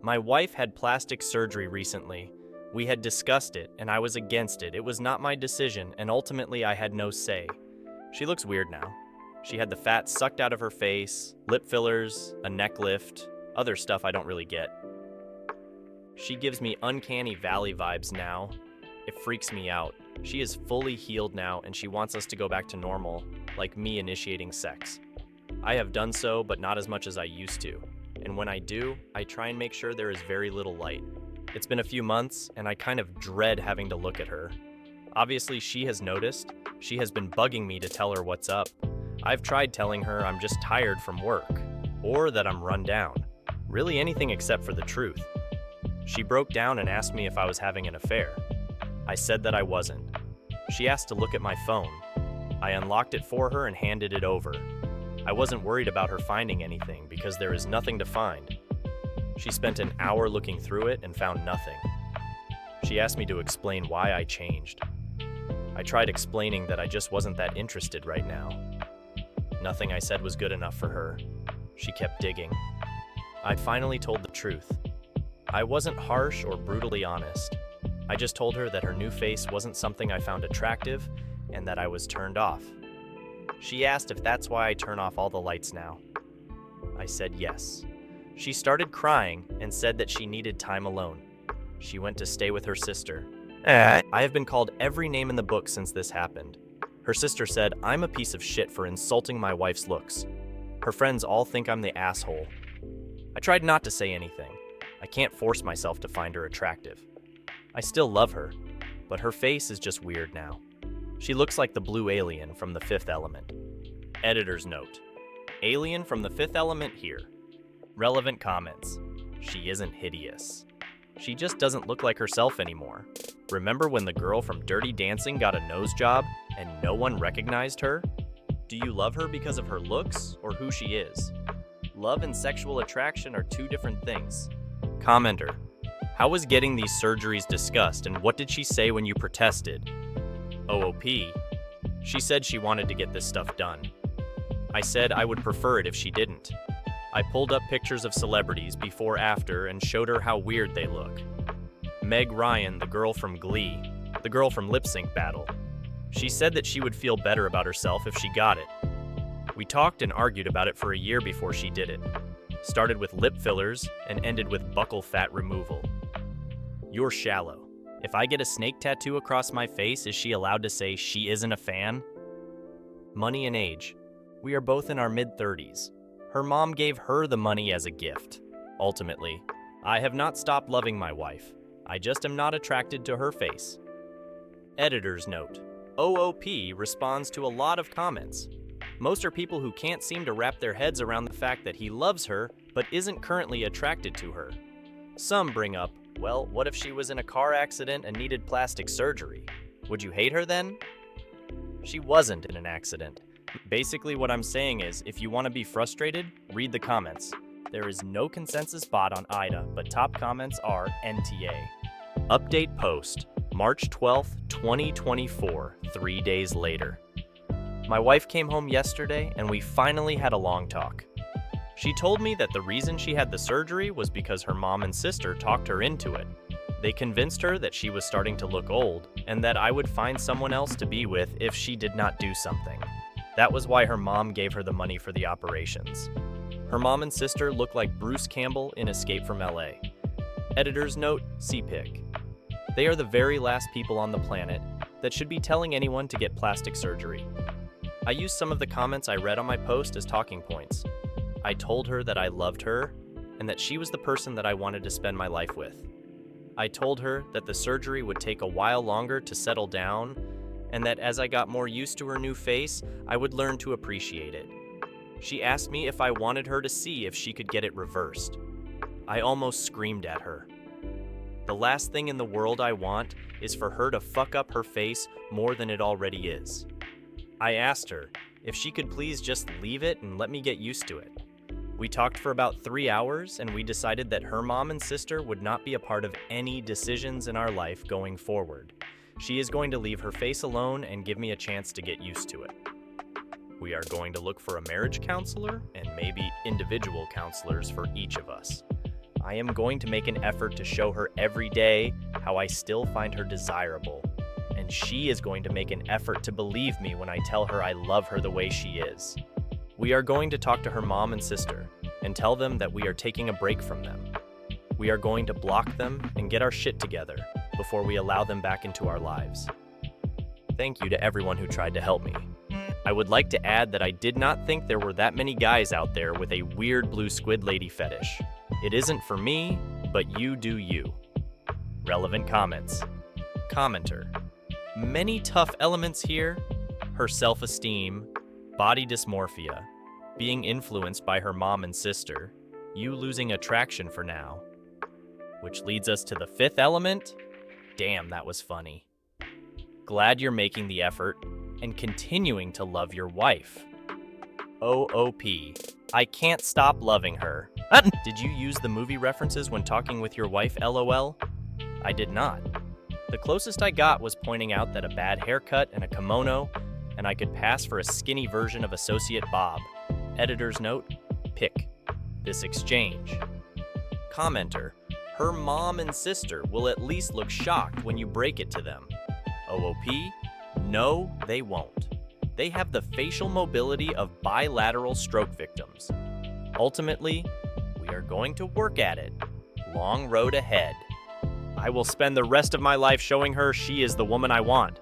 My wife had plastic surgery recently. We had discussed it, and I was against it. It was not my decision, and ultimately I had no say. She looks weird now. She had the fat sucked out of her face, lip fillers, a neck lift, other stuff I don't really get. She gives me uncanny valley vibes now. It freaks me out. She is fully healed now, and she wants us to go back to normal, like me initiating sex. I have done so, but not as much as I used to. And when I do, I try and make sure there is very little light. It's been a few months, and I kind of dread having to look at her. Obviously, she has noticed. She has been bugging me to tell her what's up. I've tried telling her I'm just tired from work, or that I'm run down. Really anything except for the truth. She broke down and asked me if I was having an affair. I said that I wasn't. She asked to look at my phone. I unlocked it for her and handed it over. I wasn't worried about her finding anything because there is nothing to find. She spent an hour looking through it and found nothing. She asked me to explain why I changed. I tried explaining that I just wasn't that interested right now. Nothing I said was good enough for her. She kept digging. I finally told the truth. I wasn't harsh or brutally honest. I just told her that her new face wasn't something I found attractive and that I was turned off. She asked if that's why I turn off all the lights now. I said yes. She started crying and said that she needed time alone. She went to stay with her sister. I have been called every name in the book since this happened. Her sister said I'm a piece of shit for insulting my wife's looks. Her friends all think I'm the asshole. I tried not to say anything. I can't force myself to find her attractive. I still love her, but her face is just weird now. She looks like the blue alien from The Fifth Element. Editor's note: Alien from The Fifth Element here. Relevant comments: she isn't hideous. She just doesn't look like herself anymore. Remember when the girl from Dirty Dancing got a nose job and no one recognized her? Do you love her because of her looks or who she is? Love and sexual attraction are two different things. Commenter: how was getting these surgeries discussed and what did she say when you protested? OOP: she said she wanted to get this stuff done. I said I would prefer it if she didn't. I pulled up pictures of celebrities before after and showed her how weird they look. Meg Ryan, the girl from Glee, the girl from Lip Sync Battle. She said that she would feel better about herself if she got it. We talked and argued about it for a year before she did it. Started with lip fillers and ended with buccal fat removal. You're shallow. If I get a snake tattoo across my face, is she allowed to say she isn't a fan? Money and age. We are both in our mid-30s. Her mom gave her the money as a gift. Ultimately, I have not stopped loving my wife. I just am not attracted to her face. Editor's note: OOP responds to a lot of comments. Most are people who can't seem to wrap their heads around the fact that he loves her but isn't currently attracted to her. Some bring up, well, what if she was in a car accident and needed plastic surgery? Would you hate her then? She wasn't in an accident. Basically what I'm saying is, if you want to be frustrated, read the comments. There is no consensus bot on AITA, but top comments are NTA. Update post, March 12th, 2024, 3 days later. My wife came home yesterday and we finally had a long talk. She told me that the reason she had the surgery was because her mom and sister talked her into it. They convinced her that she was starting to look old and that I would find someone else to be with if she did not do something. That was why her mom gave her the money for the operations. Her mom and sister look like Bruce Campbell in Escape from LA. Editor's note: CPIC. They are the very last people on the planet that should be telling anyone to get plastic surgery. I used some of the comments I read on my post as talking points. I told her that I loved her and that she was the person that I wanted to spend my life with. I told her that the surgery would take a while longer to settle down and that as I got more used to her new face, I would learn to appreciate it. She asked me if I wanted her to see if she could get it reversed. I almost screamed at her. The last thing in the world I want is for her to fuck up her face more than it already is. I asked her if she could please just leave it and let me get used to it. We talked for about 3 hours and we decided that her mom and sister would not be a part of any decisions in our life going forward. She is going to leave her face alone and give me a chance to get used to it. We are going to look for a marriage counselor and maybe individual counselors for each of us. I am going to make an effort to show her every day how I still find her desirable, and she is going to make an effort to believe me when I tell her I love her the way she is. We are going to talk to her mom and sister and tell them that we are taking a break from them. We are going to block them and get our shit together before we allow them back into our lives. Thank you to everyone who tried to help me. I would like to add that I did not think there were that many guys out there with a weird blue squid lady fetish. It isn't for me, but you do you. Relevant comments. Commenter. Many tough elements here. Her self-esteem, body dysmorphia, being influenced by her mom and sister, you losing attraction for now. Which leads us to the fifth element. Damn, that was funny. Glad you're making the effort and continuing to love your wife. OOP. I can't stop loving her. Did you use the movie references when talking with your wife, LOL? I did not. The closest I got was pointing out that a bad haircut and a kimono, and I could pass for a skinny version of Associate Bob. Editor's note, pick this exchange. Commenter. Her mom and sister will at least look shocked when you break it to them. OOP? No, they won't. They have the facial mobility of bilateral stroke victims. Ultimately, we are going to work at it. Long road ahead. I will spend the rest of my life showing her she is the woman I want.